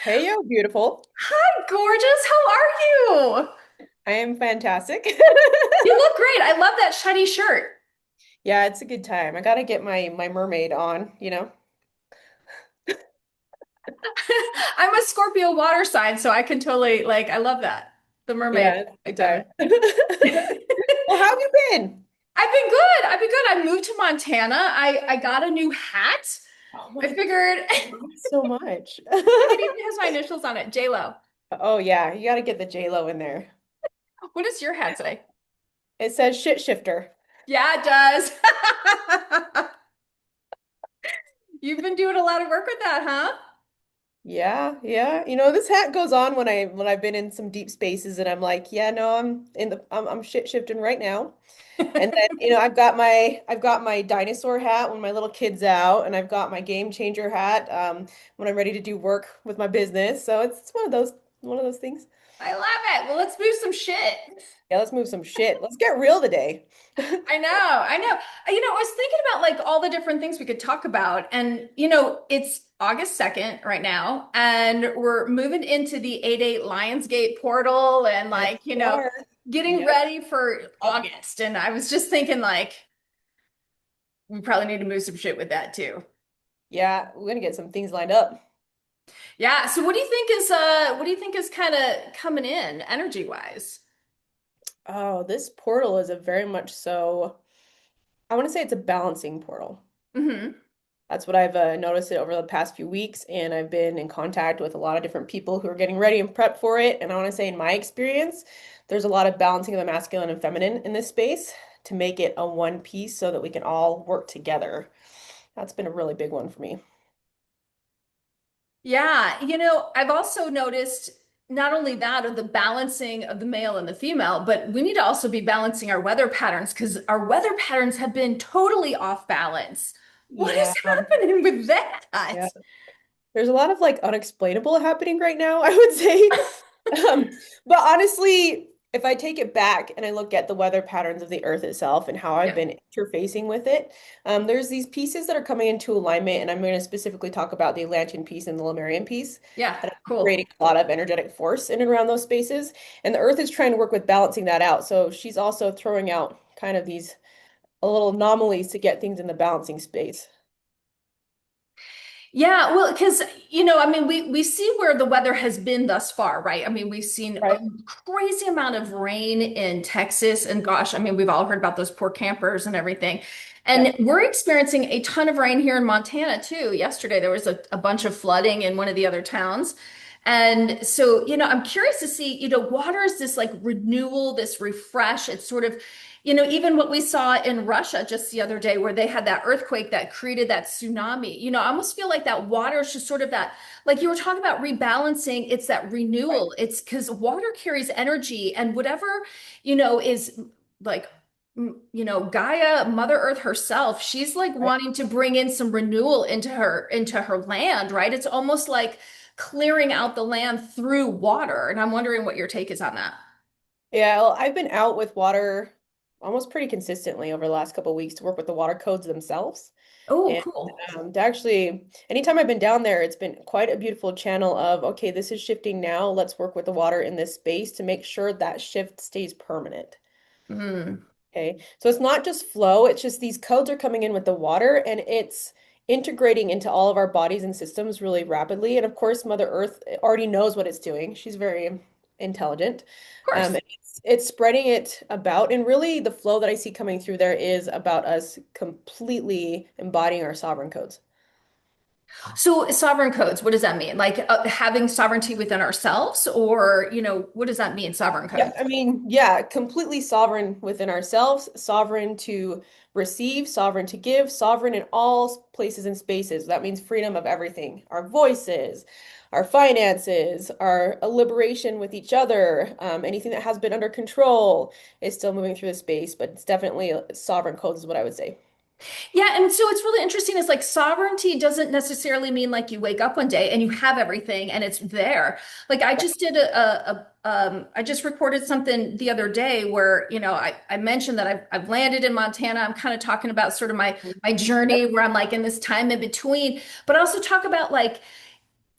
Hey, yo, beautiful. Hi, gorgeous. How are you? I am fantastic. You look great. I love that shiny shirt. Yeah, it's a good time. I gotta get my mermaid on, you know? I'm a Scorpio water sign, so I can totally I love that. The mermaid. Yeah, it's a Like good time. that. Well, how have you been? I've been good. I've been good. I moved to Montana. I got a new hat. Oh I my figured God, thanks so much. it even has my initials on it, J-Lo. Oh yeah, you gotta get the J-Lo in there. What does your hat say? It says shit shifter. Yeah, it does. You've been doing a lot of work with that, huh? Yeah, yeah. This hat goes on when I've been in some deep spaces and I'm like, yeah, no, I'm shit shifting right now. And then, I've got my dinosaur hat when my little kid's out, and I've got my game changer hat when I'm ready to do work with my business. So it's one of those things. I love it. Well, let's move some shit. Yeah, let's move some shit. Let's get real today. I know, I know. I was thinking about all the different things we could talk about. And, it's August 2nd right now, and we're moving into the 8/8 Lionsgate portal and Yes, we are. getting Yep. ready for August. And I was just thinking we probably need to move some shit with that too. Yeah, we're gonna get some things lined up. Yeah. So what do you think is kind of coming in energy wise? Oh, this portal is a very much so, I want to say it's a balancing portal. Hmm. That's what I've noticed it over the past few weeks, and I've been in contact with a lot of different people who are getting ready and prep for it. And I want to say, in my experience, there's a lot of balancing of the masculine and feminine in this space to make it a one piece so that we can all work together. That's been a really big one for me. Yeah, I've also noticed not only that of the balancing of the male and the female, but we need to also be balancing our weather patterns because our weather patterns have been totally off balance. What is Yeah, happening with that? yeah. There's a lot of like unexplainable happening right now, I would say. But honestly, if I take it back and I look at the weather patterns of the Earth itself and how I've Yeah. been interfacing with it, there's these pieces that are coming into alignment, and I'm going to specifically talk about the Atlantean piece and the Lemurian piece Yeah, that are cool. creating a lot of energetic force in and around those spaces. And the Earth is trying to work with balancing that out. So she's also throwing out kind of these little anomalies to get things in the balancing space. Yeah, well, because I mean, we see where the weather has been thus far, right? I mean, we've seen a Right. crazy amount of rain in Texas, and gosh, I mean, we've all heard about those poor campers and everything. Yeah. And we're experiencing a ton of rain here in Montana too. Yesterday, there was a bunch of flooding in one of the other towns. And so, I'm curious to see, water is this renewal, this refresh. It's sort of, even what we saw in Russia just the other day, where they had that earthquake that created that tsunami. I almost feel like that water is just sort of that, like you were talking about rebalancing, it's that Right. renewal. It's because water carries energy, and whatever, is like, Gaia, Mother Earth herself, she's like Right. wanting to bring in some renewal into her land, right? It's almost like clearing out the land through water. And I'm wondering what your take is on that. Yeah, well, I've been out with water almost pretty consistently over the last couple of weeks to work with the water codes themselves. Oh, And cool. to actually, anytime I've been down there, it's been quite a beautiful channel of, okay, this is shifting now. Let's work with the water in this space to make sure that shift stays permanent. Mm. Okay. So it's not just flow, it's just these codes are coming in with the water and it's integrating into all of our bodies and systems really rapidly. And of course, Mother Earth already knows what it's doing. She's very intelligent. Of course. And it's spreading it about. And really, the flow that I see coming through there is about us completely embodying our sovereign codes. So, sovereign codes, what does that mean? Like having sovereignty within ourselves, or, what does that mean, sovereign Yeah, codes? I mean, yeah, completely sovereign within ourselves, sovereign to receive, sovereign to give, sovereign in all places and spaces. That means freedom of everything, our voices, our finances, our liberation with each other, anything that has been under control is still moving through the space, but it's definitely sovereign codes is what I would say. Yeah, and so it's really interesting. It's like sovereignty doesn't necessarily mean like you wake up one day and you have everything and it's there. Like I just did I just recorded something the other day where, I mentioned that I've landed in Montana. I'm kind of talking about sort of my Mhm. my Yep. journey where I'm like in this time in between, but I also talk about like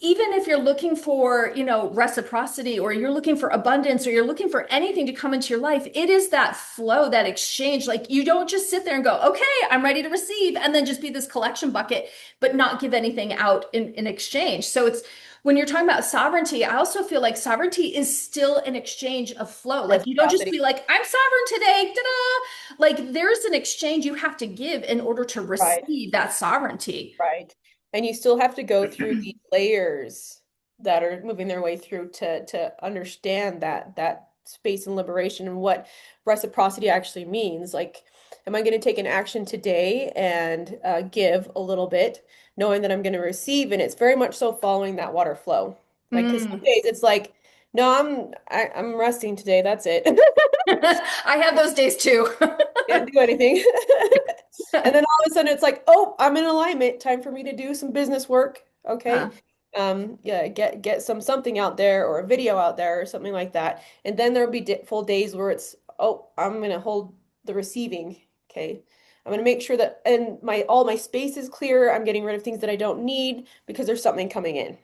even if you're looking for, reciprocity, or you're looking for abundance, or you're looking for anything to come into your life, it is that flow, that exchange. Like you don't just sit there and go, okay, I'm ready to receive, and then just be this collection bucket, but not give anything out in exchange. So it's when you're talking about sovereignty, I also feel like sovereignty is still an exchange of flow. Like you don't just Reciprocity. be like, I'm sovereign today. Ta-da! Like there's an exchange you have to give in order to Right. receive that sovereignty. Right. And you still have to go through the layers that are moving their way through to understand that space and liberation and what reciprocity actually means. Like, am I going to take an action today and give a little bit, knowing that I'm going to receive? And it's very much so following that water flow. Like, because some Mm. days it's like, no, I'm resting today. That's it. I have those days too. Can't do anything. And then all of a sudden it's like, oh, I'm in alignment. Time for me to do some business work. Okay. Huh. Yeah, get something out there or a video out there or something like that. And then there'll be full days where it's, oh, I'm gonna hold the receiving. Okay. I'm gonna make sure that and my all my space is clear. I'm getting rid of things that I don't need because there's something coming in.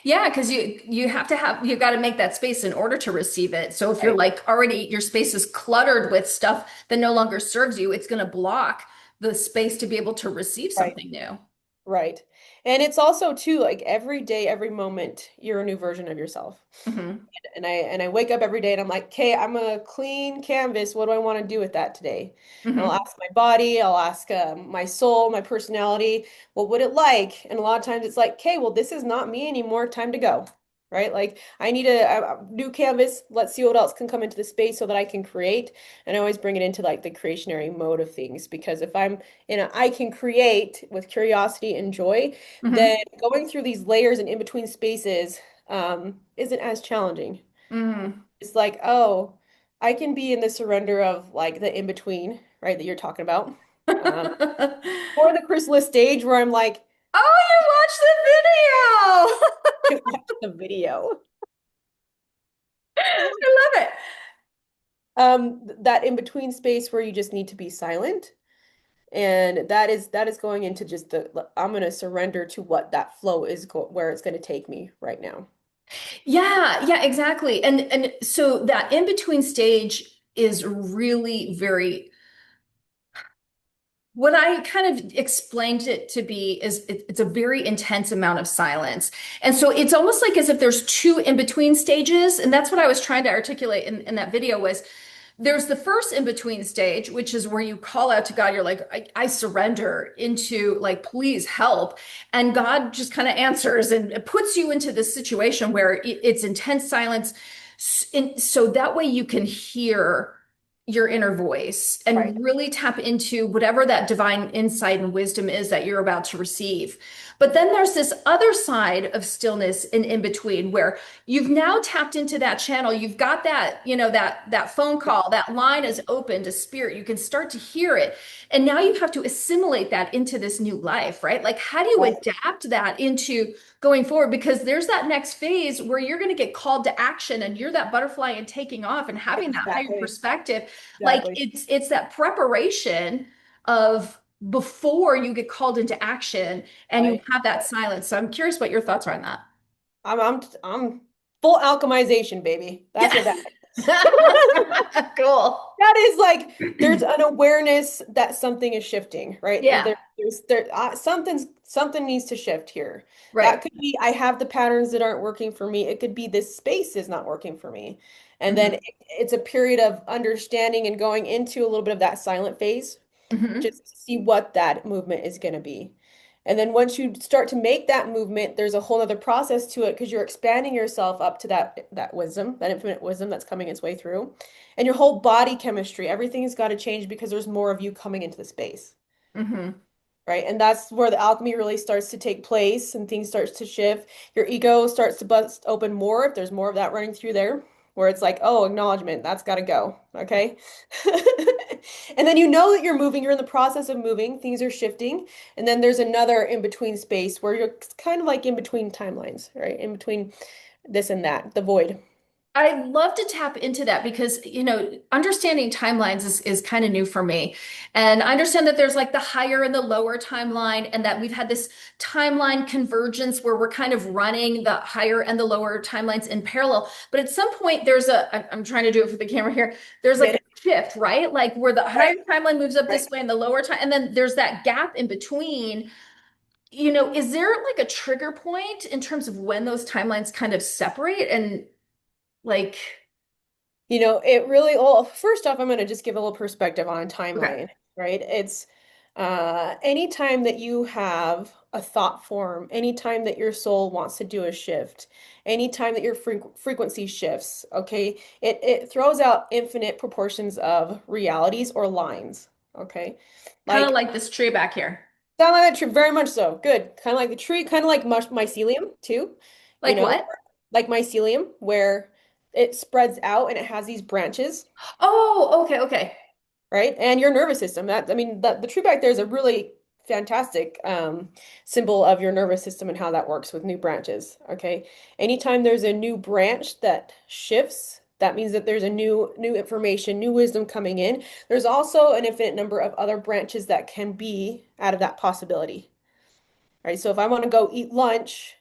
Yeah, because you've got to make that space in order to receive it. So if you're Right. like already your space is cluttered with stuff that no longer serves you, it's going to block the space to be able to receive Right. something new. Right. And it's also too like every day, every moment, you're a new version of yourself. Hmm. And I wake up every day and I'm like, okay, I'm a clean canvas. What do I want to do with that today? And I'll Hmm. ask my body, I'll ask my soul, my personality, what would it like? And a lot of times it's like, okay, well, this is not me anymore. Time to go. Right? Like I need a new canvas. Let's see what else can come into the space so that I can create. And I always bring it into like the creationary mode of things because if I'm in a I can create with curiosity and joy, then Hmm. going through these layers and in between hmm isn't as challenging. Hmm. It's like, oh, I can be in the surrender of like the in between, right, that you're talking about. Um, or the chrysalis stage where I'm like, Oh, you watched the video. I watch the video. I love it. That in between space where you just need to be silent. And that is going into just I'm going to surrender to what that flow is where it's going to take me right now. Yeah, yeah, exactly. And so that in between stage is really very what I kind of explained it to be is it's a very intense amount of silence. And so it's almost like as if there's two in between stages. And that's what I was trying to articulate in that video was there's the first in between stage, which is where you call out to God. You're like, I surrender into like, please help. And God just kind of answers and it puts you into this situation where it's intense silence. So that way you can hear your inner voice Right. and really tap into whatever that divine insight and wisdom is that you're about to receive. But then there's this other side of stillness and in between where you've now tapped into that channel. You've got that, that phone call, that line is open to spirit. You can start to hear it. And now you have to assimilate that into this new life, right? Like, how do you Right. adapt that into going forward? Because there's that next phase where you're going to get called to action and you're that butterfly and taking off and having that higher Exactly. perspective. Like Exactly. it's that preparation of before you get called into action and you Right. have that silence. So I'm curious what your thoughts are on that. I'm full alchemization, baby. That's what that Yeah. is. Cool. That is like there's an awareness that something is shifting, right? Yeah, Something needs to shift here. That right. could be I have the patterns that aren't working for me. It could be this space is not working for me. And then Hmm. it's a period of understanding and going into a little bit of that silent phase Hmm. just to see what that movement is going to be. And then once you start to make that movement, there's a whole other process to it because you're expanding yourself up to that wisdom, that infinite wisdom that's coming its way through. And your whole body chemistry, everything's got to change because there's more of you coming into the space, Hmm. right? And that's where the alchemy really starts to take place and things starts to shift. Your ego starts to bust open more if there's more of that running through there, where it's like, oh, acknowledgement, that's got to go, okay? And then you know that you're moving, you're in the process of moving, things are shifting, and then there's another in between space where you're kind of like in between timelines, right? In between this and that, the void. I love to tap into that because, understanding timelines is kind of new for me. And I understand that there's like the higher and the lower timeline, and that we've had this timeline convergence where we're kind of running the higher and the lower timelines in parallel. But at some point, I'm trying to do it for the camera here. There's like Get a it? shift, right? Like where the higher Right, timeline moves up right. this way and the lower time, and then there's that gap in between. Is there like a trigger point in terms of when those timelines kind of separate and like, It really, well, first off, I'm going to just give a little perspective on okay. timeline, right? It's anytime that you have a thought form, anytime that your soul wants to do a shift, anytime that your frequency shifts, okay, it throws out infinite proportions of realities or lines, okay? Kind of Like, like this tree back here. sound like that tree, very much so. Good. Kind of like the tree, kind of like mycelium too, you Like know, what? like mycelium, where it spreads out and it has these branches, Oh, okay, okay. right? And your nervous system. That I mean, the tree back there is a really fantastic symbol of your nervous system and how that works with new branches. Okay. Anytime there's a new branch that shifts, that means that there's a new information, new wisdom coming in. There's also an infinite number of other branches that can be out of that possibility. Right? So if I want to go eat lunch,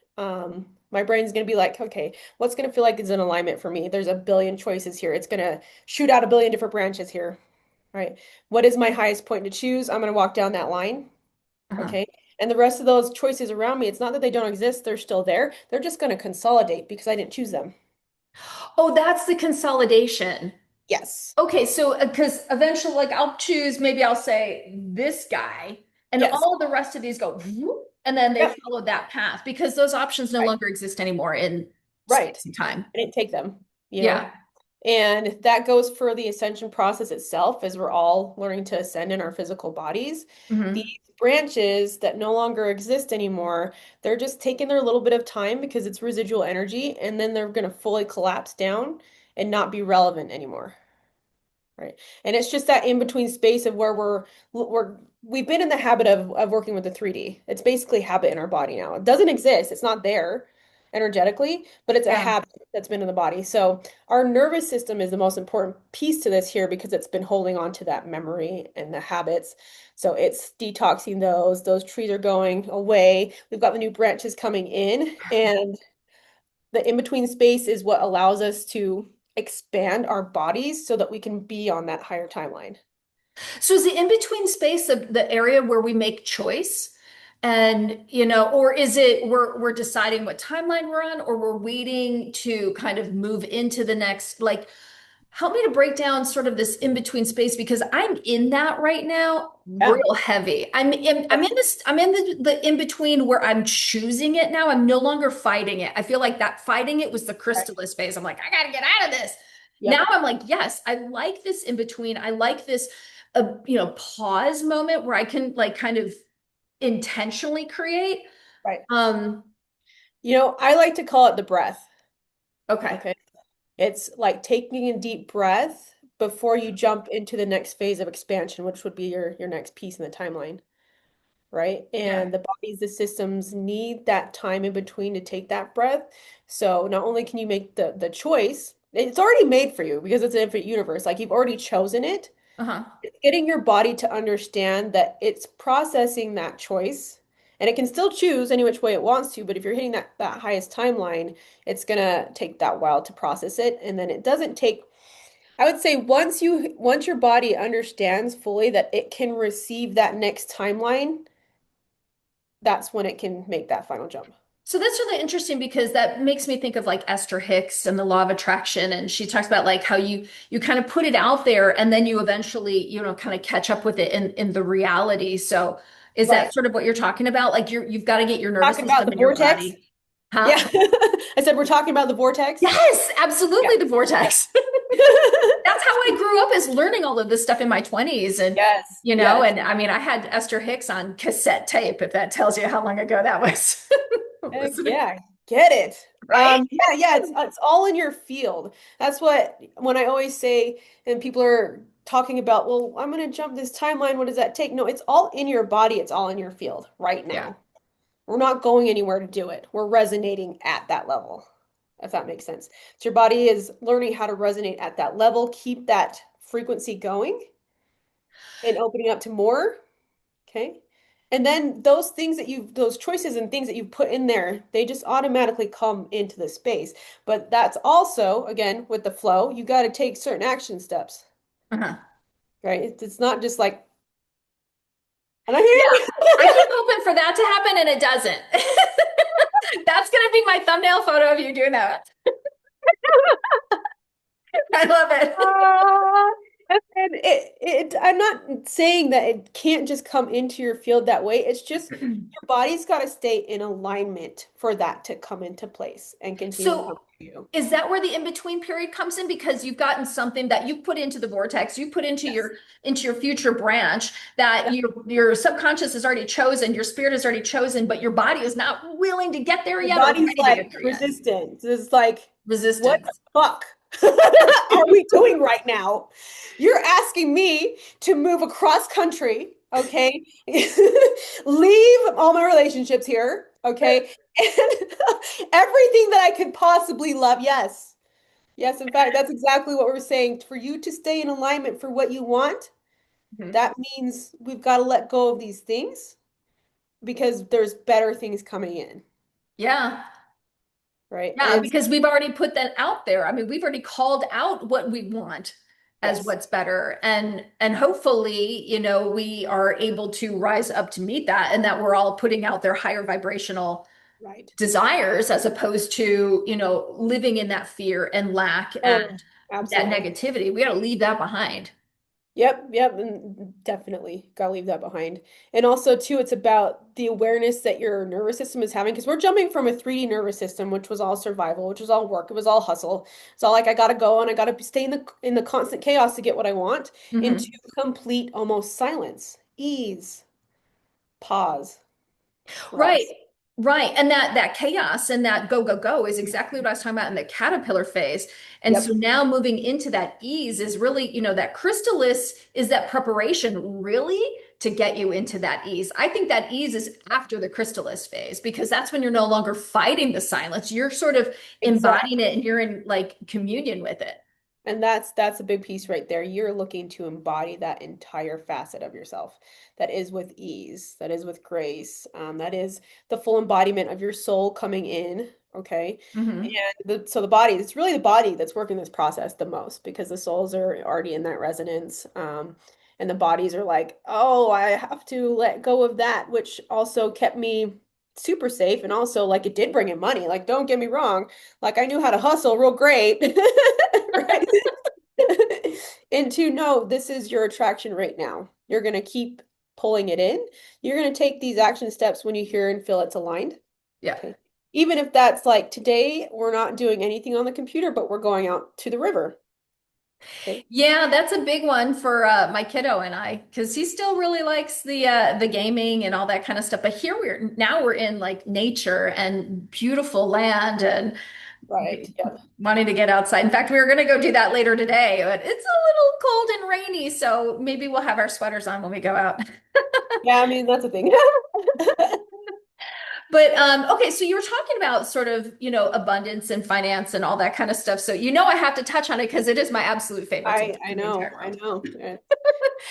my brain's going to be like, okay, what's going to feel like is in alignment for me? There's a billion choices here. It's going to shoot out a billion different branches here. Right? What is my highest point to choose? I'm going to walk down that line. Uh-huh. Okay. And the rest of those choices around me, it's not that they don't exist, they're still there. They're just going to consolidate because I didn't choose them. Oh, that's the consolidation. Yes. Okay, so because eventually, like, I'll choose, maybe I'll say this guy, and Yes. all the rest of these go, whoop, and then they Yep. follow that path because those options no Right. longer exist anymore in Right. space and time. I didn't take them, you know? Yeah. And that goes for the ascension process itself, as we're all learning to ascend in our physical bodies. Hmm. These branches that no longer exist anymore, they're just taking their little bit of time because it's residual energy, and then they're going to fully collapse down and not be relevant anymore. Right. And it's just that in between space of where we've been in the habit of working with the 3D. It's basically habit in our body now. It doesn't exist. It's not there energetically, but it's a Yeah. habit that's been in the body. So our nervous system is the most important piece to this here because it's been holding on to that memory and the habits. So it's detoxing those. Those trees are going away. We've got the new branches coming in, and the in-between space is what allows us to expand our bodies so that we can be on that higher timeline. So is the in-between space the area where we make choice? And, or is it we're deciding what timeline we're on, or we're waiting to kind of move into the next, like, help me to break down sort of this in-between space because I'm in that right now, Yeah. real heavy. I'm in the in-between where I'm choosing it now. I'm no longer fighting it. I feel like that fighting it was the Right. chrysalis phase. I'm like, I gotta get out of this. Now Yep. I'm like, yes, I like this in between. I like this pause moment where I can like kind of intentionally create. Right. Um, I like to call it the breath. okay. Okay. It's like taking a deep breath before you jump into the next phase of expansion, which would be your next piece in the timeline. Right? Yeah. And the bodies, the systems need that time in between to take that breath. So not only can you make the choice, it's already made for you because it's an infinite universe. Like you've already chosen it. Uh-huh. It's getting your body to understand that it's processing that choice. And it can still choose any which way it wants to, but if you're hitting that highest timeline, it's gonna take that while to process it. And then it doesn't take, I would say once your body understands fully that it can receive that next timeline, that's when it can make that final jump. So that's really interesting because that makes me think of like Esther Hicks and the law of attraction. And she talks about like how you kind of put it out there and then you eventually, kind of catch up with it in the reality. So is that Right. sort of what you're talking about? Like you've got to get your nervous Talking about system the and your vortex. body. Huh? Yeah. I said we're talking about the vortex. Yes, Yeah. absolutely the Yeah. vortex. That's how I grew up is learning all of this stuff in my 20s. And, Yes. Yes. and I mean, I had Esther Hicks on cassette tape, if that tells you how long ago that was. Heck Listening, yeah. Get it. right? Yeah, it's all in your field. That's what when I always say, and people are talking about, well, I'm gonna jump this timeline. What does that take? No, it's all in your body, it's all in your field right Yeah. now. We're not going anywhere to do it. We're resonating at that level. if that makes sense. So your body is learning how to resonate at that level, keep that frequency going and opening up to more. Okay. And then those things that those choices and things that you've put in there, they just automatically come into the space. But that's also, again, with the flow, you got to take certain action steps, Uh-huh. right? It's not just like, and I'm Yeah, here. I keep hoping for that to happen and it doesn't. That's gonna be my thumbnail photo of you doing that. I love it. Ah, and I'm not saying that it can't just come into your field that way. It's just your body's got to stay in alignment for that to come into place and continue to come So to you. is that where the in-between period comes in? Because you've gotten something that you put into the vortex, you put Yes. into your future branch that Yep. your subconscious has already chosen, your spirit has already chosen, but your body is not willing to get there Your yet or body's ready to like get there yet. resistant. It's like, what the Resistance. fuck are we doing right now? You're asking me to move across country, okay? Leave all my relationships here, okay? And everything that I could possibly love. Yes. Yes, in fact, that's exactly what we're saying. For you to stay in alignment for what you want, Mhm. that means we've got to let go of these things because there's better things coming in, Yeah. right? Yeah, And because we've already put that out there. I mean, we've already called out what we want as yes, what's better. And hopefully, we are able to rise up to meet that and that we're all putting out their higher vibrational right. desires as opposed to, living in that fear and lack and Oh, that absolutely. negativity. We got to leave that behind. Yep, yep, and definitely gotta leave that behind. And also, too, it's about the awareness that your nervous system is having because we're jumping from a 3D nervous system, which was all survival, which was all work, it was all hustle. It's all like I gotta go and I gotta stay in the constant chaos to get what I want, into Mhm. complete almost silence, ease, pause, Right. rest. Right. And that chaos and that go, go, go is exactly what I was talking about in the caterpillar phase. And so Yep, now moving into that ease is really, that chrysalis is that preparation really to get you into that ease. I think that ease is after the chrysalis phase because that's when you're no longer fighting the silence. You're sort of embodying exactly. it and you're in like communion with it. And that's a big piece right there. You're looking to embody that entire facet of yourself that is with ease, that is with grace, that is the full embodiment of your soul coming in. Okay. Hmm. And so the body, it's really the body that's working this process the most because the souls are already in that resonance. And the bodies are like, oh, I have to let go of that, which also kept me super safe. And also, like, it did bring in money. Like, don't get me wrong. Like, I knew how to hustle real great. Right? And to know this is your attraction right now. You're going to keep pulling it in. You're going to take these action steps when you hear and feel it's aligned. Yeah. Okay. Even if that's like today, we're not doing anything on the computer, but we're going out to the river. Okay. Yeah, that's a big one for my kiddo and I, because he still really likes the gaming and all that kind of stuff. But here we're in like nature and beautiful land and Right. Yep. wanting to get outside. In fact, we were going to go do that later today, but it's a little cold and rainy, so maybe we'll have our sweaters on when we go out. Yeah, I mean, that's a thing. But okay, so you were talking about sort of, abundance and finance and all that kind of stuff. So I have to touch on it because it is my absolute favorite subject I in the know. entire I world. know.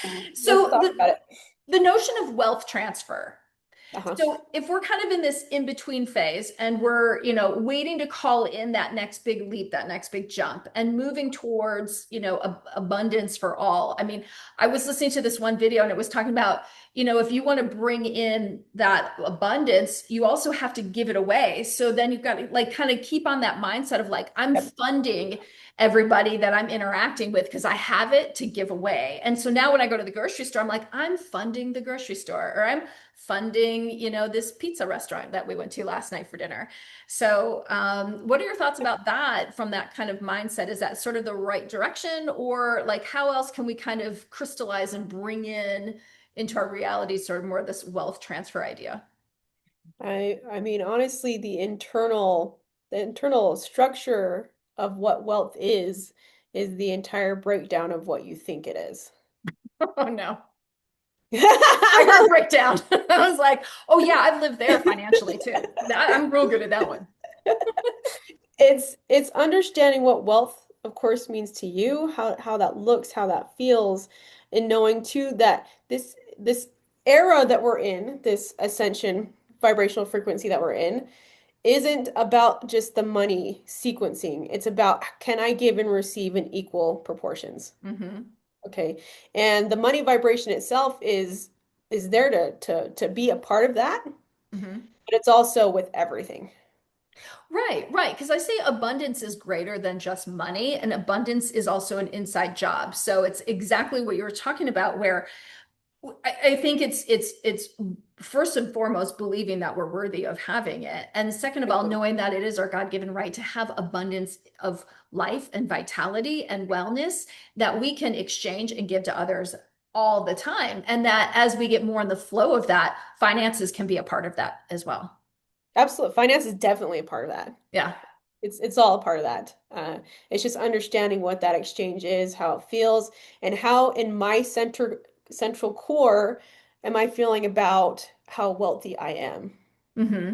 Let's So talk about it. the notion of wealth transfer. Uh-huh. So if we're kind of in this in-between phase and we're, waiting to call in that next big leap, that next big jump and moving towards, abundance for all. I mean, I was listening to this one video and it was talking about, if you want to bring in that abundance, you also have to give it away. So then you've got to like kind of keep on that mindset of like, I'm Yep. funding everybody that I'm interacting with because I have it to give away. And so now when I go to the grocery store, I'm like, I'm funding the grocery store or I'm funding, this pizza restaurant that we went to last night for dinner. So, what are your thoughts about that from that kind of mindset? Is that sort of the right direction, or like how else can we kind of crystallize and bring in into our reality sort of more of this wealth transfer idea? I mean, honestly, the internal structure of what wealth is the entire breakdown of what you think it is. Oh no. I heard breakdown. I was like, oh yeah, I've lived there financially too. I'm real good at that one. It's understanding what wealth, of course, means to you, how that looks, how that feels, and knowing too that this era that we're in, this ascension vibrational frequency that we're in, isn't about just the money sequencing. It's about can I give and receive in equal proportions. Hmm. Okay. And the money vibration itself is there to be a part of that, Hmm. but it's also with everything. Right, right. Because I say abundance is greater than just money, and abundance is also an inside job. So it's exactly what you were talking about, where I think it's first and foremost believing that we're worthy of having it. And second of all, knowing that it is our God-given right to have abundance of life and vitality and wellness that we can exchange and give to others all the time. And that as we get more in the flow of that, finances can be a part of that as well. Absolutely. Finance is definitely a part of that. Yeah. It's all a part of that. It's just understanding what that exchange is, how it feels, and how in my central core am I feeling about how wealthy I am. Hmm.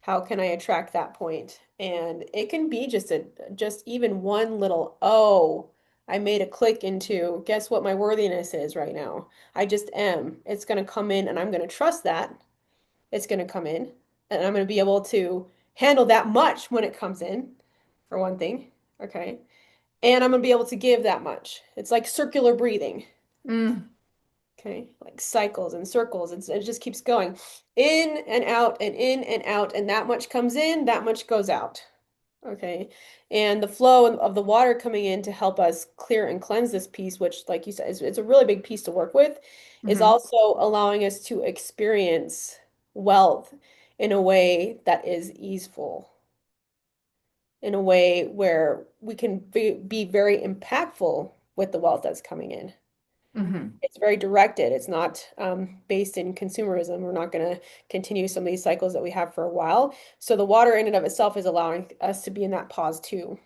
How can I attract that point? And it can be just even one little, oh, I made a click into guess what my worthiness is right now. I just am. It's going to come in and I'm going to trust that. It's going to come in and I'm going to be able to handle that much when it comes in, for one thing. Okay. And I'm going to be able to give that much. It's like circular breathing. Mm. Okay. Like cycles and circles. It just keeps going in and out and in and out. And that much comes in, that much goes out. Okay. And the flow of the water coming in to help us clear and cleanse this piece, which, like you said, it's a really big piece to work with, is Hmm. also allowing us to experience wealth in a way that is easeful, in a way where we can be very impactful with the wealth that's coming in. Hmm. It's very directed. It's not based in consumerism. We're not going to continue some of these cycles that we have for a while. So the water in and of itself is allowing us to be in that pause too.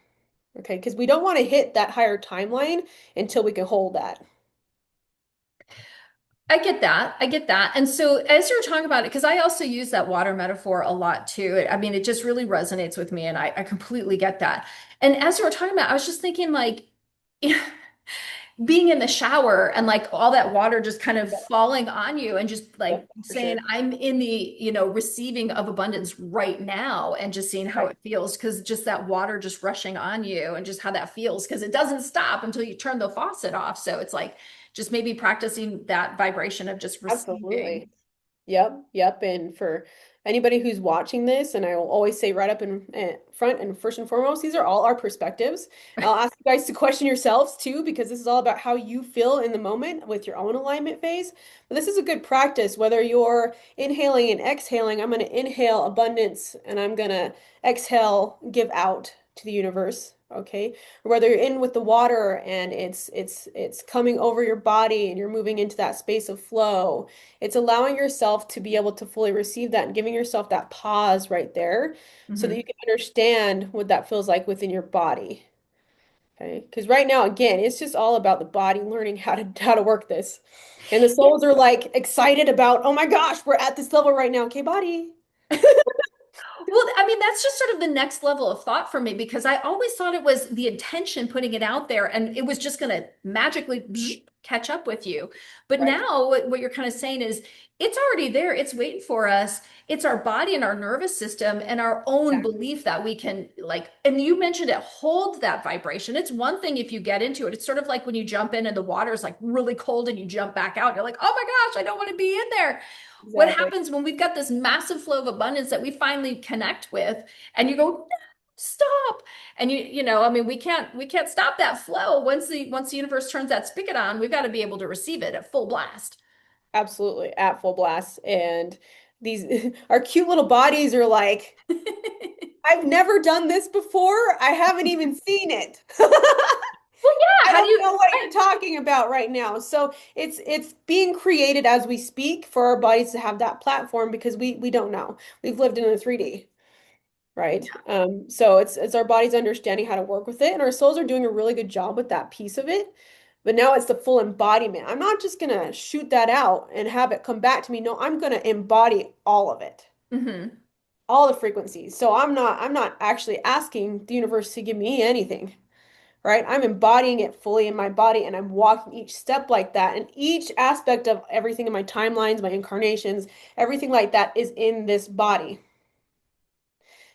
Okay, because we don't want to hit that higher timeline until we can hold that. I get that. I get that. And so as you're talking about it, because I also use that water metaphor a lot too. I mean, it just really resonates with me, and I completely get that. And as you were talking about, I was just thinking like being in the shower and like all that water just kind of Yep, falling on you and just like yep, for saying, sure. I'm in the, receiving of abundance right now and just seeing how Right. it feels because just that water just rushing on you and just how that feels because it doesn't stop until you turn the faucet off. So it's like just maybe practicing that vibration of just receiving. Absolutely. Yep, yep. And for anybody who's watching this, and I will always say right up in front and first and foremost, these are all our perspectives. I'll ask you guys to question yourselves too, because this is all about how you feel in the moment with your own alignment phase. But this is a good practice, whether you're inhaling and exhaling. I'm going to inhale abundance and I'm going to exhale, give out to the universe. Okay. Or whether you're in with the water and it's coming over your body and you're moving into that space of flow. It's allowing yourself to be able to fully receive that and giving yourself that pause right there so that you Mhm. can understand what that feels like within your body. Okay? Because right now, again, it's just all about the body learning how to work this. And the souls are like excited about, oh my gosh, we're at this level right now. Okay, body. Well, I mean, that's just sort of the next level of thought for me because I always thought it was the intention putting it out there and it was just going to magically catch up with you. But Right. now what you're kind of saying is it's already there. It's waiting for us. It's our body and our nervous system and our own Exactly. belief that we can like, and you mentioned it, hold that vibration. It's one thing if you get into it. It's sort of like when you jump in and the water is like really cold and you jump back out. You're like, oh my gosh, I don't want to be in there. What Exactly. happens when we've got this massive flow of abundance that we finally connect with and you go, no, stop. And I mean, we can't stop that flow. Once the universe turns that spigot on, we've got to be able to receive it at full blast. Absolutely. At full blast. And these, our cute little bodies are like, I've never done this before. I haven't even seen it. Well, yeah, I how do don't you know what right. you're talking about right now. So it's being created as we speak for our bodies to have that platform because we don't know. We've lived in a 3D, right? So it's our bodies understanding how to work with it, and our souls are doing a really good job with that piece of it. But now it's the full embodiment. I'm not just gonna shoot that out and have it come back to me. No, I'm gonna embody all of it. Mhm. all the frequencies. So I'm not actually asking the universe to give me anything, right? I'm embodying it fully in my body and I'm walking each step like that. And each aspect of everything in my timelines, my incarnations, everything like that is in this body.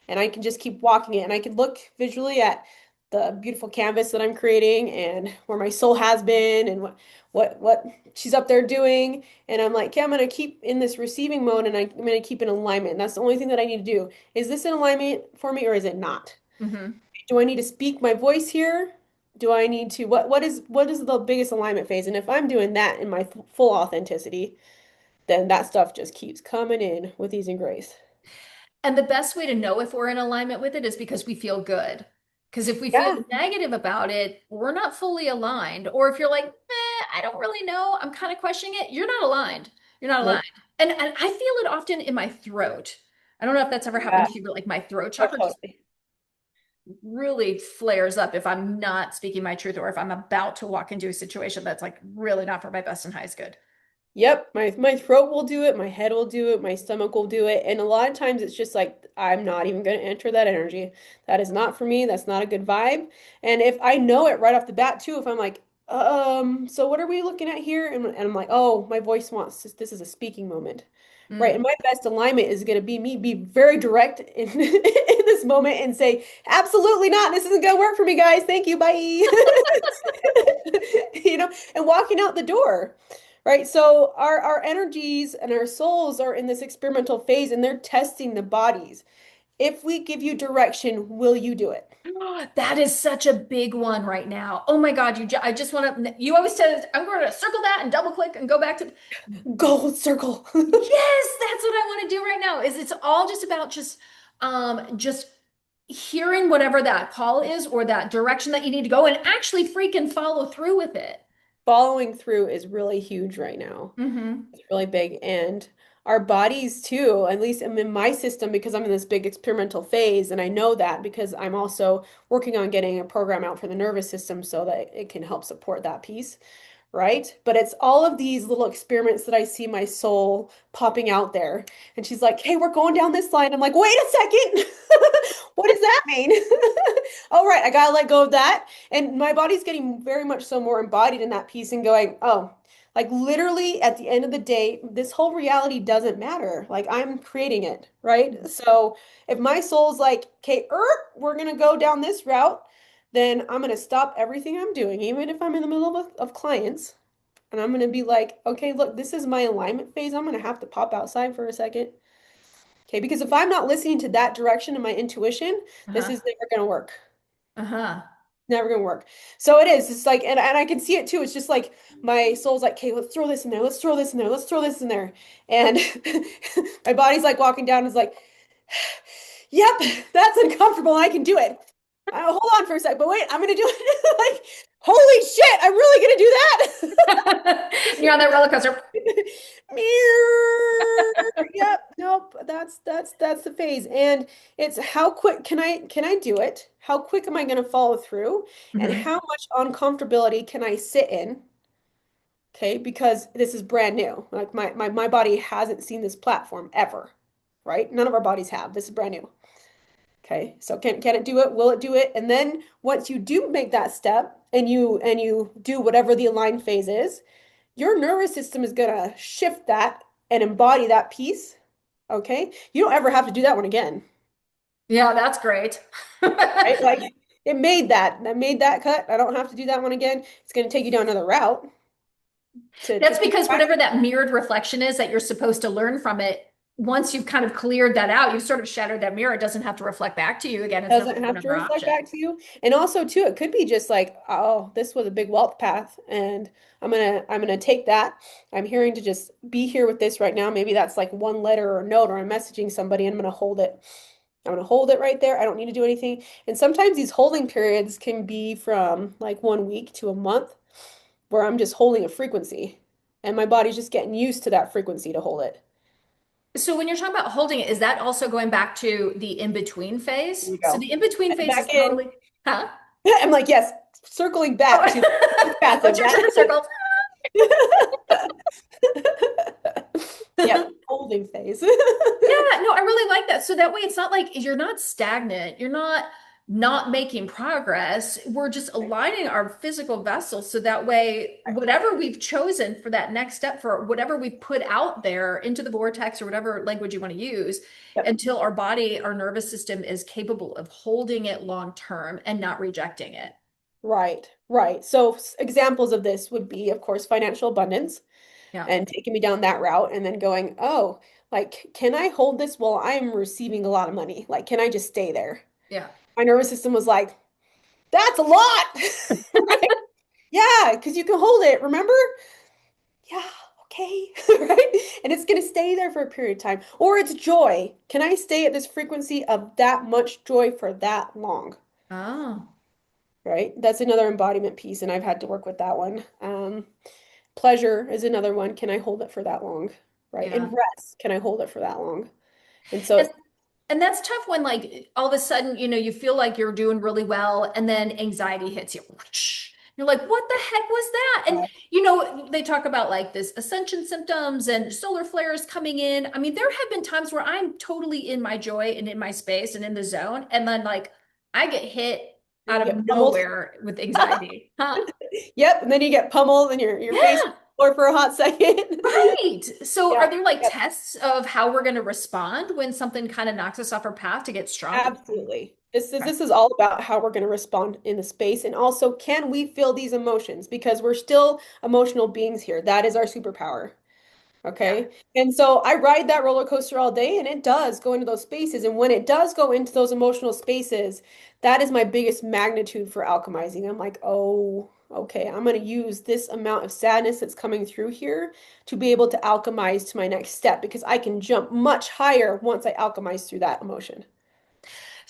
And I can just keep walking it and I can look visually at the beautiful canvas that I'm creating and where my soul has been and what she's up there doing. And I'm like, okay, I'm gonna keep in this receiving mode and I'm gonna keep in alignment. And that's the only thing that I need to do. Is this in alignment for me or is it not? Hmm. Do I need to speak my voice here? Do I need to what is the biggest alignment phase? And if I'm doing that in my full authenticity, then that stuff just keeps coming in with ease and grace. And the best way to know if we're in alignment with it is because we feel good. Because if we feel Yeah. negative about it, we're not fully aligned. Or if you're like, I don't really know, I'm kind of questioning it, you're not aligned. You're not aligned. Nope. And I feel it often in my throat. I don't know if that's ever happened Yeah. to you, but like my throat Oh, chakra just totally. really flares up if I'm not speaking my truth or if I'm about to walk into a situation that's like really not for my best and highest good. Yep, my throat will do it, my head will do it, my stomach will do it, and a lot of times it's just like I'm not even going to enter that energy. That is not for me. That's not a good vibe. And if I know it right off the bat too, if I'm like, so what are we looking at here? And I'm like, oh, my voice wants this is a speaking moment, right? And Mm. my best alignment is going to be me be very direct in in this moment and say, absolutely not. This isn't going to work for me, guys. Thank you. Bye. And walking out the door. Right. So our energies and our souls are in this experimental phase and they're testing the bodies. If we give you direction, will you do it? That is such a big one right now. Oh my God, I just want to, you always said, I'm going to circle that and double click and go back to, Gold circle. yes, that's what I want to do right now. Is it's all just about just hearing whatever that call is or that direction that you need to go and actually freaking follow through with it. Following through is really huge right now. Hmm. It's really big. And our bodies too, at least I'm in my system because I'm in this big experimental phase. And I know that because I'm also working on getting a program out for the nervous system so that it can help support that piece. Right? But it's all of these little experiments that I see my soul popping out there. And she's like, hey, we're going down this line. I'm like, wait a second. What does that mean? Oh, right. I gotta let go of that. And my body's getting very much so more embodied in that piece and going, oh, like literally at the end of the day, this whole reality doesn't matter. Like I'm creating it, right? So if my soul's like, okay, we're gonna go down this route, then I'm going to stop everything I'm doing, even if I'm in the middle of clients. And I'm going to be like, okay, look, this is my alignment phase. I'm going to have to pop outside for a second. Okay, because if I'm not listening to that direction of my intuition, this Uh-huh. is never going to work. Uh-huh. Never going to work. So it is. It's like, and I can see it too. It's just like my soul's like, okay, let's throw this in there. Let's throw this in there. Let's throw this in there. And my body's like walking down is like, yep, that's uncomfortable. I can do it. Hold on for a sec, but wait, I'm gonna do it. Like, holy shit, I'm really gonna do You're on that roller coaster. that. Meow. Yep, nope. That's the phase, and it's how quick can I do it? How quick am I gonna follow through? And Hmm. how much uncomfortability can I sit in? Okay, because this is brand new. Like my body hasn't seen this platform ever, right? None of our bodies have. This is brand new. Okay, so can it do it? Will it do it? And then once you do make that step and you do whatever the align phase is, your nervous system is gonna shift that and embody that piece. Okay, you don't ever have to do that one again, Yeah, that's great. right? Like it made that cut. I don't have to do that one again. It's gonna take you down another route to That's keep because practicing. whatever that mirrored reflection is that you're supposed to learn from it, once you've kind of cleared that out, you've sort of shattered that mirror. It doesn't have to reflect back to you again. It's Doesn't have to another reflect option. back to you. And also too, it could be just like, oh, this was a big wealth path and I'm gonna take that. I'm hearing to just be here with this right now. Maybe that's like one letter or note or I'm messaging somebody and I'm gonna hold it. I'm gonna hold it right there. I don't need to do anything. And sometimes these holding periods can be from like 1 week to a month where I'm just holding a frequency and my body's just getting used to that frequency to hold it. So when you're talking about holding it, is that also going back to the in-between There phase? you So go. the in-between phase is Back in. totally, huh? I'm like, yes, circling back to Oh, what's passive. your That turn circle? Yep, holding phase. Yeah, no, I really like that. So that way it's not like you're not stagnant, you're not making progress. We're just aligning our physical vessels so that way whatever we've chosen for that next step, for whatever we put out there into the vortex or whatever language you want to use, Yep. until our body, our nervous system is capable of holding it long term and not rejecting it. Right, right. So examples of this would be, of course, financial abundance Yeah. and taking me down that route and then going, oh, like, can I hold this while I'm receiving a lot of money? Like, can I just stay there? Yeah. My nervous system was like, that's a lot. Right? Yeah, because you can hold it, remember? Yeah, okay. Right? And it's going to stay there for a period of time. Or it's joy. Can I stay at this frequency of that much joy for that long? Oh, Right? That's another embodiment piece, and I've had to work with that one. Pleasure is another one. Can I hold it for that long? Right? yeah. And rest, can I hold it for that long? And And so, and that's tough when like all of a sudden, you feel like you're doing really well and then anxiety hits you. You're like, what the heck was that? And they talk about like this ascension symptoms and solar flares coming in. I mean, there have been times where I'm totally in my joy and in my space and in the zone, and then like I get hit and out you of get pummeled. nowhere with anxiety. Huh? Yep. And then you get pummeled and your face Yeah. or for a hot second. Right. So are Yep. there like Yep. tests of how we're going to respond when something kind of knocks us off our path to get stronger? Absolutely. This is Okay. this is all about how we're going to respond in the space, and also can we feel these emotions because we're still emotional beings here. That is our superpower. Yeah. Okay. And so I ride that roller coaster all day and it does go into those spaces. And when it does go into those emotional spaces, that is my biggest magnitude for alchemizing. I'm like, oh, okay, I'm going to use this amount of sadness that's coming through here to be able to alchemize to my next step because I can jump much higher once I alchemize through that emotion.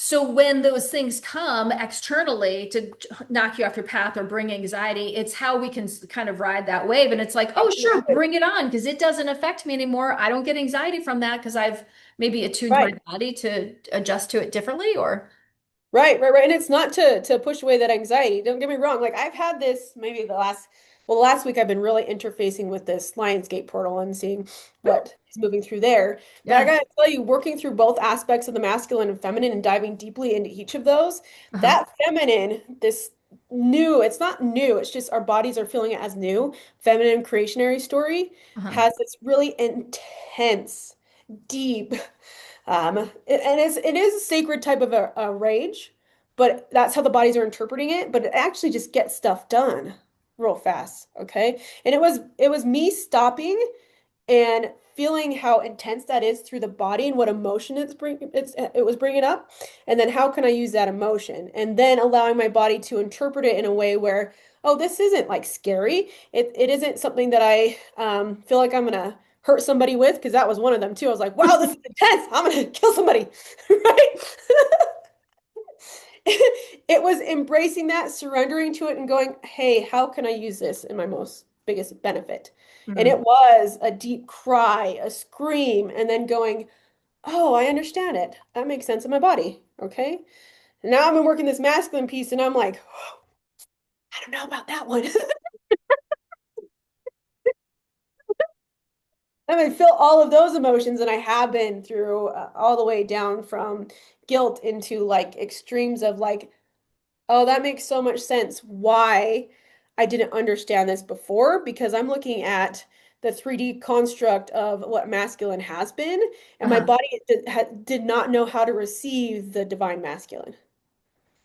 So when those things come externally to knock you off your path or bring anxiety, it's how we can kind of ride that wave. And it's like, oh, sure, Absolutely. bring it on because it doesn't affect me anymore. I don't get anxiety from that because I've maybe attuned my Right. body to adjust to it differently or, Right, right, right. And it's not to push away that anxiety. Don't get me wrong. Like I've had this maybe the last week I've been really interfacing with this Lionsgate portal and seeing what is moving through there. But I yeah. gotta tell you, working through both aspects of the masculine and feminine and diving deeply into each of those, Uh-huh. that feminine, this new, it's not new, it's just our bodies are feeling it as new, feminine creationary story Uh-huh. has this really intense, deep and it is a sacred type of a rage, but that's how the bodies are interpreting it. But it actually just gets stuff done real fast, okay? And it was me stopping and feeling how intense that is through the body and what emotion it was bringing up, and then how can I use that emotion, and then allowing my body to interpret it in a way where, oh, this isn't like scary. It isn't something that I feel like I'm gonna hurt somebody with because that was one of them too. I was like, wow, this is intense. I'm gonna kill somebody, right? It was embracing that, surrendering to it, and going, hey, how can I use this in my most biggest benefit? And it Mhm. was a deep cry, a scream, and then going, oh, I understand it. That makes sense in my body. Okay. And now I've been working this masculine piece, and I'm like, oh, I don't know about that one. I mean, feel all of those emotions, and I have been through all the way down from guilt into like extremes of like, oh, that makes so much sense why I didn't understand this before because I'm looking at the 3D construct of what masculine has been, and my Uh-huh. body did not know how to receive the divine masculine.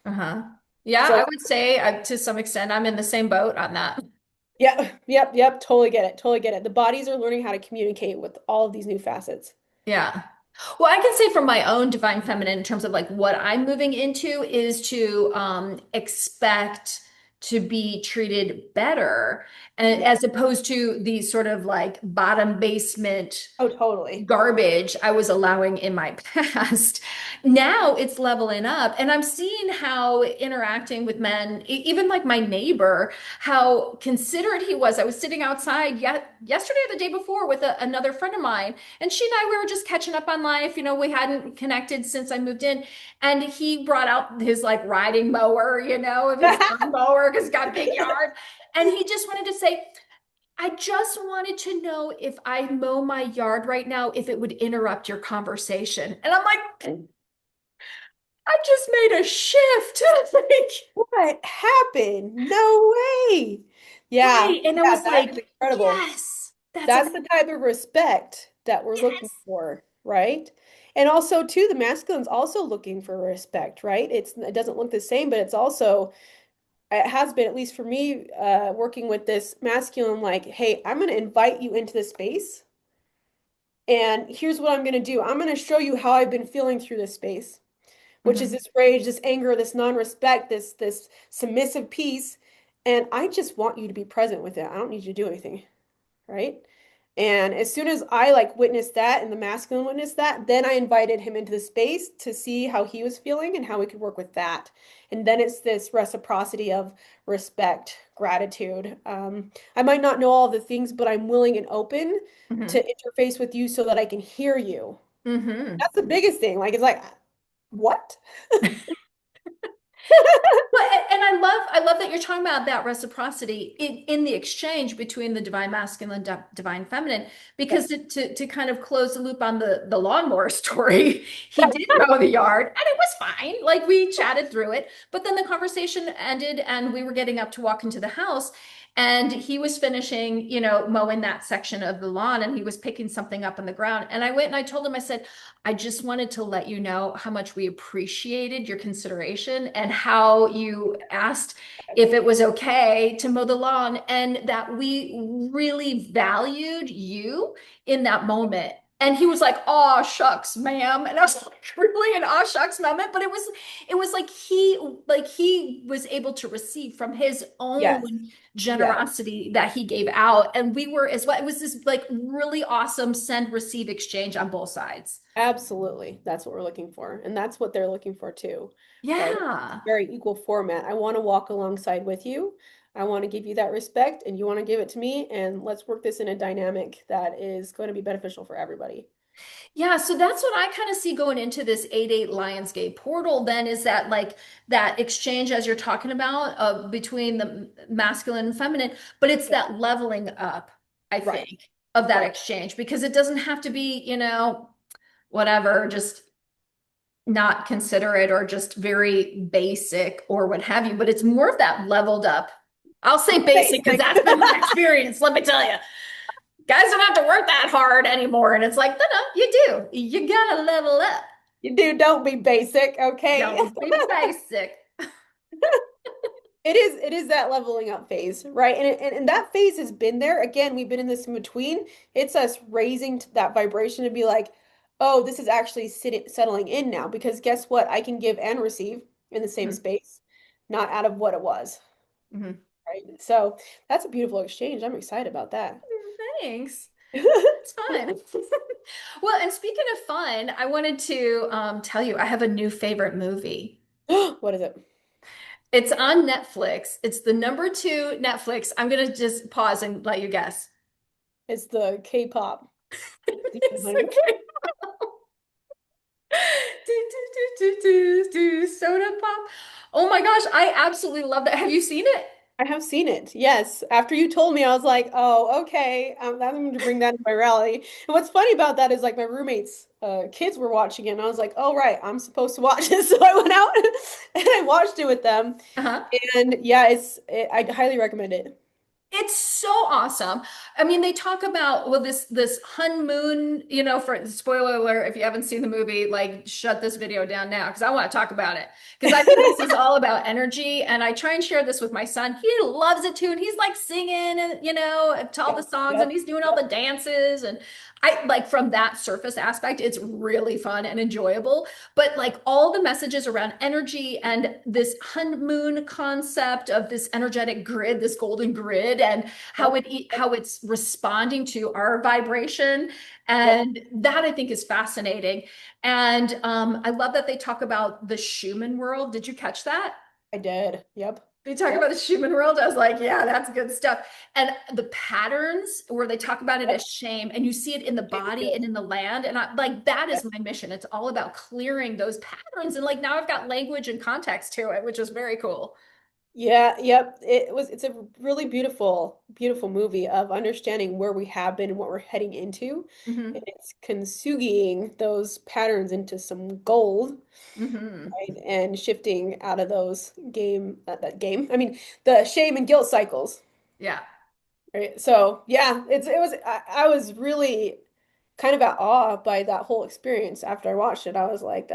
Uh-huh. Yeah, I So, would say to some extent I'm in the same boat on that. yeah, yep, yep, totally get it, totally get it. The bodies are learning how to communicate with all of these new facets. Yeah. Well, I can say from my own divine feminine in terms of like what I'm moving into is to expect to be treated better and Yeah. as opposed to the sort of like bottom basement Oh, totally. garbage I was allowing in my past. Now it's leveling up, and I'm seeing how interacting with men, even like my neighbor, how considerate he was. I was sitting outside yesterday or the day before with another friend of mine, and she and I we were just catching up on life. We hadn't connected since I moved in, and he brought out his like riding mower, of his lawn mower because he's got a big yard, and he just wanted to say, I just wanted to know if I mow my yard right now, if it would interrupt your conversation. And I'm like, I just made a shift. Like, What happened? No way. Yeah, right. And I yeah, was that is like, incredible. yes, that's That's a the type of respect that we're looking yes. for, right? And also, too, the masculine's also looking for respect, right? It doesn't look the same, but it's also it has been, at least for me, working with this masculine, like, hey, I'm going to invite you into this space, and here's what I'm going to do. I'm going to show you how I've been feeling through this space, which is Mhm. this rage, this anger, this non-respect, this submissive piece, and I just want you to be present with it. I don't need you to do anything, right? And as soon as I like witnessed that and the masculine witnessed that, then I invited him into the space to see how he was feeling and how we could work with that. And then it's this reciprocity of respect, gratitude. I might not know all the things, but I'm willing and open to Mhm. interface with you so that I can hear you. Mhm. That's the biggest thing. Like, it's like, what? Well, and I love that you're talking about that reciprocity in the exchange between the divine masculine, divine feminine, because Yep. to kind of close the loop on the lawnmower story, he did mow the yard and it was fine. Like we chatted through it, but then the conversation ended and we were getting up to walk into the house. And he was finishing, mowing that section of the lawn and he was picking something up on the ground. And I went and I told him, I said, I just wanted to let you know how much we appreciated your consideration and how you asked if it was okay to mow the lawn and that we really valued you in that moment. And he was like, "Oh, shucks, ma'am." And I was like, "Really an "oh, shucks" moment?" But it was like he was able to receive from his Yes. own Yes. generosity that he gave out. And we were as well. It was this like really awesome send receive exchange on both sides. Absolutely. That's what we're looking for. And that's what they're looking for too, right? Yeah. Very equal format. I want to walk alongside with you. I want to give you that respect and you want to give it to me. And let's work this in a dynamic that is going to be beneficial for everybody. Yeah, so that's what I kind of see going into this 8-8 Lionsgate portal then is that like that exchange as you're talking about between the masculine and feminine, but it's Yep. that leveling up, I Right. think, of that Right. exchange because it doesn't have to be, whatever, just not considerate or just very basic or what have you, but it's more of that leveled up. I'll say basic because Basic. that's been my experience, let me tell you. Guys don't have to work that hard anymore. And it's like, no, no, you do. You gotta level up. You do, don't be basic, okay? Don't be basic. It is that leveling up phase, right? And that phase has been there. Again, we've been in this in between. It's us raising to that vibration to be like, oh, this is actually settling in now. Because guess what? I can give and receive in the same Mhm. space, not out of what it was, Mhm. right? So that's a beautiful exchange. I'm excited about that. Thanks. It's fun. Well, and speaking of fun, I wanted to tell you I have a new favorite movie. What is it? It's on Netflix. It's the number two Netflix. I'm gonna just pause and let you guess. It's the K-pop Demon It's Hunter. okay. Do, soda pop. Oh my gosh, I absolutely love that. Have you seen it? I have seen it. Yes. After you told me, I was like, oh, okay. I'm going to bring that in my reality. And what's funny about that is like my roommates' kids were watching it, and I was like, oh, right, I'm supposed to watch it. So I went out and I watched it with them. Uh-huh. And yeah, I highly recommend it. It's so awesome. I mean, they talk about well, this Hun Moon, for spoiler alert, if you haven't seen the movie, like shut this video down now because I want to talk about it. Because I think this is all about energy. And I try and share this with my son. He loves it too. And he's like singing and to all the Yep, songs and yep, he's doing all yep, the dances. And I like from that surface aspect, it's really fun and enjoyable. But like all the messages around energy and this Hun Moon concept of this energetic grid, this golden grid, and how yep, it's responding to our vibration, yep. and that I think is fascinating. And I love that they talk about the Schumann world. Did you catch that? I did. Yep, They talk yep, about the Schumann world. I was like, yeah, that's good stuff. And the patterns where they talk about it yep. as shame, and you see it in the Same body and field. in the land. And I like that Yes. is my mission. It's all about clearing those patterns. And like now I've got language and context to it, which is very cool. Yeah, yep. It's a really beautiful, beautiful movie of understanding where we have been and what we're heading into. And Hmm. it's kintsugiing those patterns into some gold, Hmm. right? And shifting out of those I mean, the shame and guilt cycles, Yeah. right? So yeah, I was really kind of at awe by that whole experience after I watched it. I was like,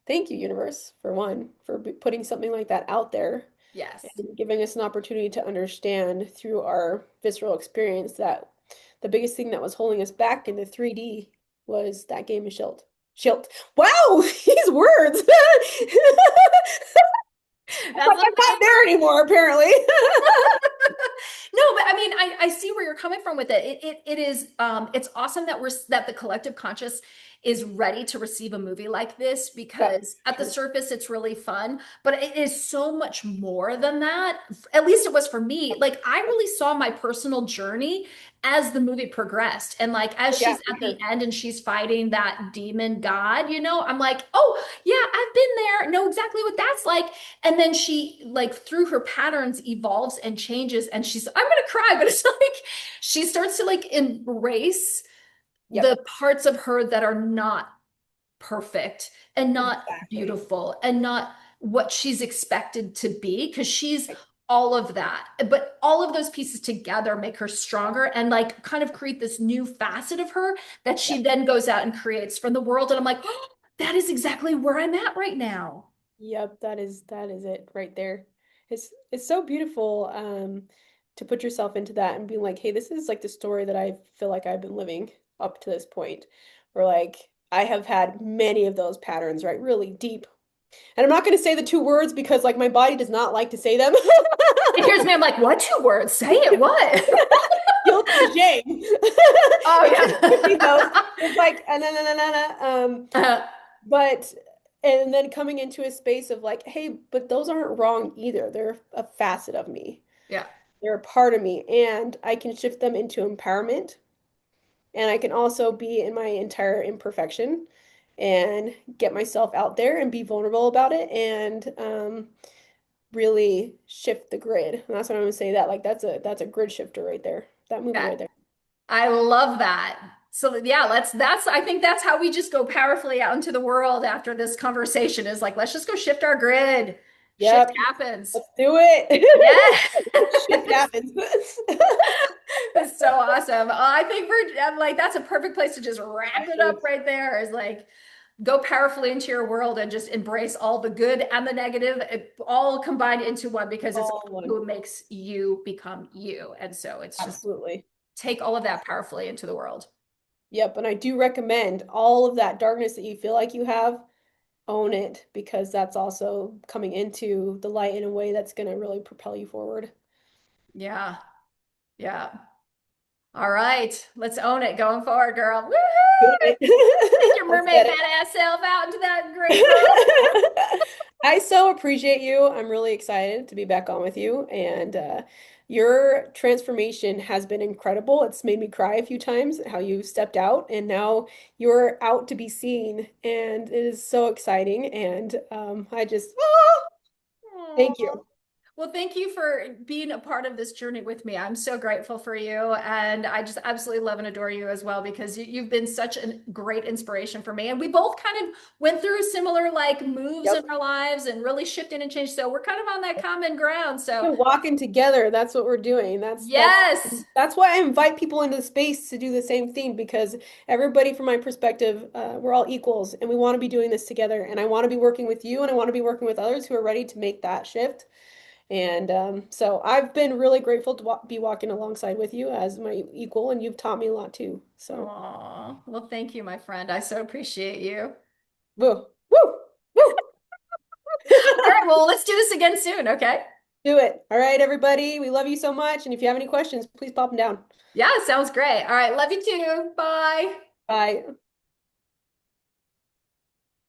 thank you, universe, for one, for putting something like that out there Yes. and giving us an opportunity to understand through our visceral experience that the biggest thing that was holding us back in the 3D was that game of Shield. Shield. Wow, these words. That's Like I'm not okay. there anymore, apparently. No, but I mean, I see where you're coming from with it. It is it's awesome that that the collective conscious is ready to receive a movie like this Yep, because for at the sure. surface it's really fun, but it is so much more than that. At least it was for me. Like I really saw my personal journey as the movie progressed. And like as Oh, yeah, she's for at the sure. end and she's fighting that demon god, I'm like, "Oh, yeah, I've been there. Know exactly what that's like." And then she, like, through her patterns, evolves and changes. And I'm gonna cry, but it's like she starts to like embrace the Yep, parts of her that are not perfect and not exactly. beautiful and not what she's expected to be, because she's Right. all of that. But all of those pieces together make her stronger and like kind of create this new facet of her that she Yep. then goes out and creates from the world. And I'm like, oh, that is exactly where I'm at right now. Yep, that is it right there. It's so beautiful to put yourself into that and being like, hey, this is like the story that I feel like I've been living up to this point. Or like I have had many of those patterns, right? Really deep. And I'm not going to say the two words because like my body does not like to say them. It hears me, I'm like, what two words? Say it, what? Guilt and shame. Oh It's just between those. yeah. It's like na na na na na. But and then coming into a space of like, hey, but those aren't wrong either. They're a facet of me. Yeah. They're a part of me, and I can shift them into empowerment. And I can also be in my entire imperfection and get myself out there and be vulnerable about it and really shift the grid. And that's what I'm gonna say that like that's a grid shifter right there. That movie Yeah. right there. I love that. So yeah, I think that's how we just go powerfully out into the world after this conversation is like, let's just go shift our grid. Shift Yep. happens. Let's do it. Shift Yes. happens. It's so awesome. I think I'm like, that's a perfect place to just wrap it up Absolutely. right there. Is like, go powerfully into your world and just embrace all the good and the negative, all combined into one because it's All one. what makes you become you. And so it's just Absolutely. take all of that powerfully into the world. Yep. And I do recommend all of that darkness that you feel like you have, own it because that's also coming into the light in a way that's going to really propel you forward. Yeah. Yeah. All right. Let's own it going forward, girl. Woohoo! Do Take it. your Let's mermaid get fat it. ass self out into that great world. I so appreciate you. I'm really excited to be back on with you. And your transformation has been incredible. It's made me cry a few times how you stepped out and now you're out to be seen. And it is so exciting. And thank Aw. you. Well, thank you for being a part of this journey with me. I'm so grateful for you. And I just absolutely love and adore you as well because you've been such a great inspiration for me. And we both kind of went through similar like moves in Yep. our lives and really shifted and changed. So we're kind of on that common ground. So, We're walking together. That's what we're doing. yes. That's why I invite people into the space to do the same thing because everybody, from my perspective, we're all equals and we want to be doing this together. And I want to be working with you and I want to be working with others who are ready to make that shift. And so I've been really grateful to be walking alongside with you as my equal, and you've taught me a lot too. So, Aw. Well, thank you, my friend. I so appreciate you. woo, woo, woo. All right. Well, let's do this again soon. Okay. Do it. All right, everybody. We love you so much. And if you have any questions, please pop them down. Yeah. Sounds great. All right. Love you too. Bye. Bye.